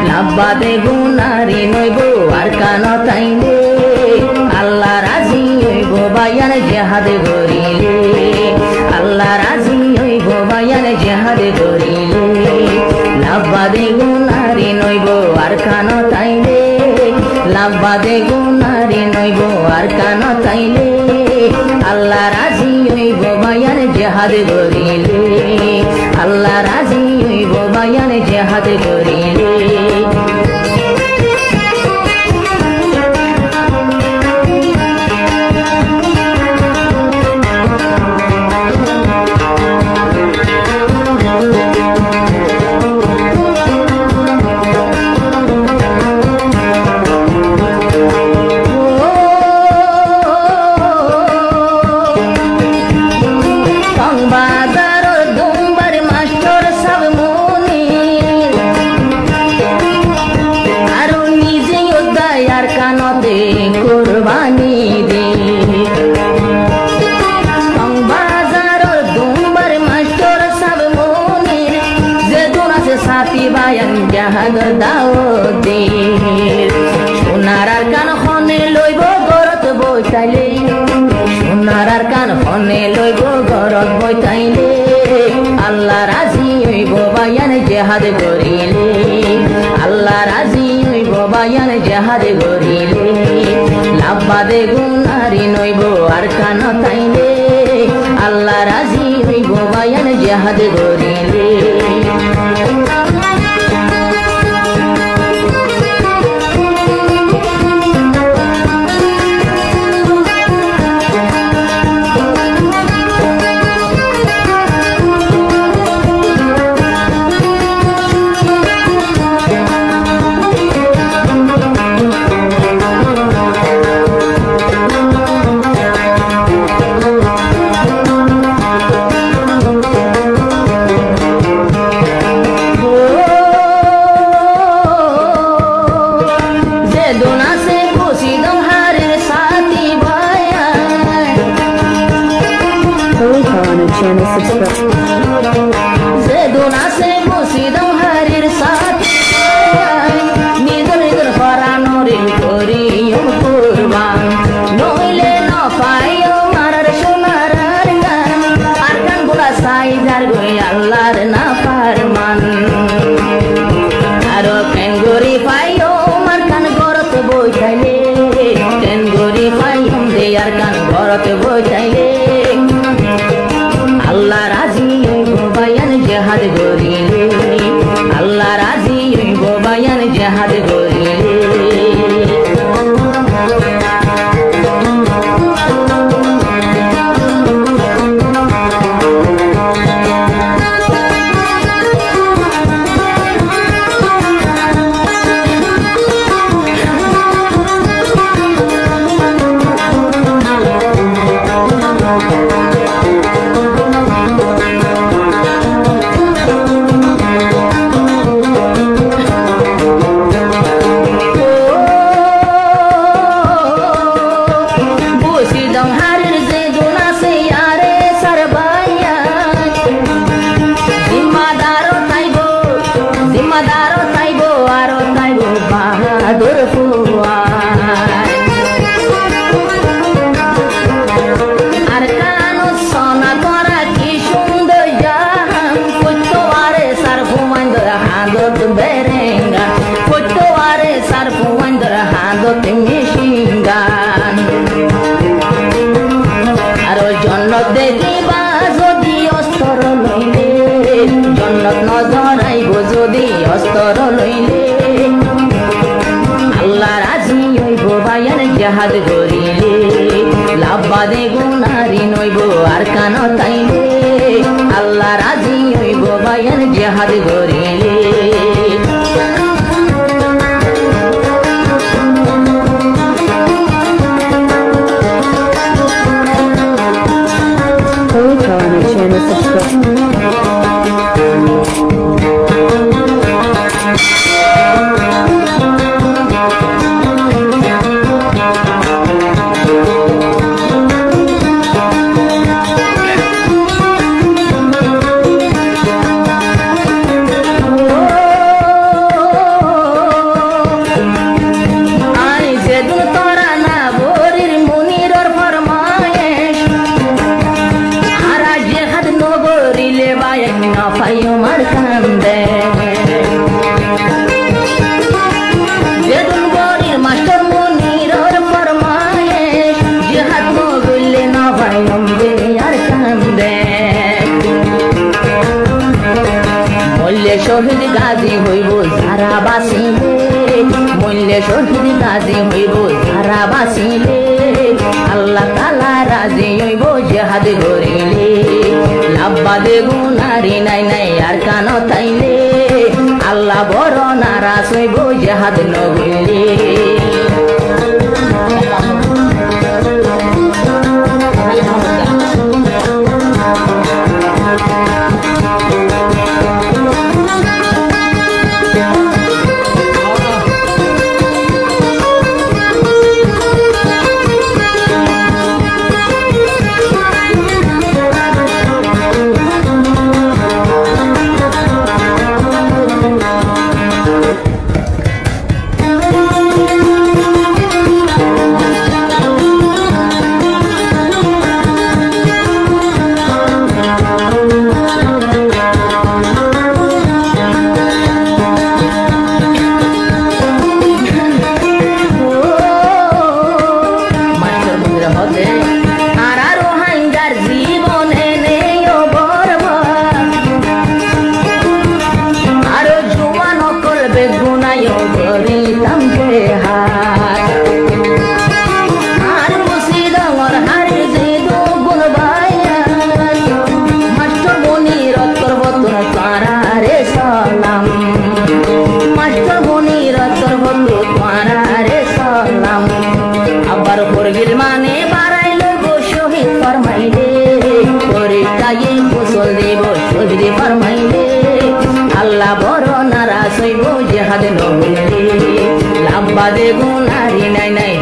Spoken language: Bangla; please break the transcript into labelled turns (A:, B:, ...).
A: লাভবাদে গুনারি নইব আর কান তাইলে আল্লাহ রাজি হইব বায়ান জেহাদ করিলে আল্লাহ রাজি হইব বায়ান জেহাদ করিলে লাভবাদে গুনারি নইব আর কান তাইলে লাভবাদে গুনারি নইব আর কান তাইলে আল্লাহ রাজি হইব বায়ান জেহাদ করিলে আল্লাহ রাজি হইব বায়ান জেহাদ করিলে সোনার কান খনে লইব গরত বইতাইলে সোনার কান খনে লইব গরত বইতাইলে আল্লাহ রাজি হইব বায়ান জেহাদ করিলে আল্লাহ রাজি হইব বায়ান জেহাদ করিলে লাভবাদে গুনারি নইব আর কান তাইলে আল্লাহ রাজি হইব বায়ান জেহাদ করিলে আল্লাহ রাজি হইব বায়ান জেহাদ করিলে আল্লাহ রাজি হইব বায়ান জেহাদ করিলে জেহাদ করিলে লাভবাদে গুনারি নইব আর কান তাইলে আল্লাহ রাজি হইব বায়ান জেহাদ করিলে বাঁচিলে মূল্যে শহীদ গাজী হইব যারা বাঁচিলে আল্লাহ তাআলা রাজি হইব জিহাদ করিলে লাভবাদে গুনারি নাই নাই আর কান তাইলে আল্লাহ বড় নারাজ হইব জিহাদ নগইলে আল্লাহ বড় নারাজ হইব জিহাদ নগইলে লাভবাদে গুনারি নাই নাই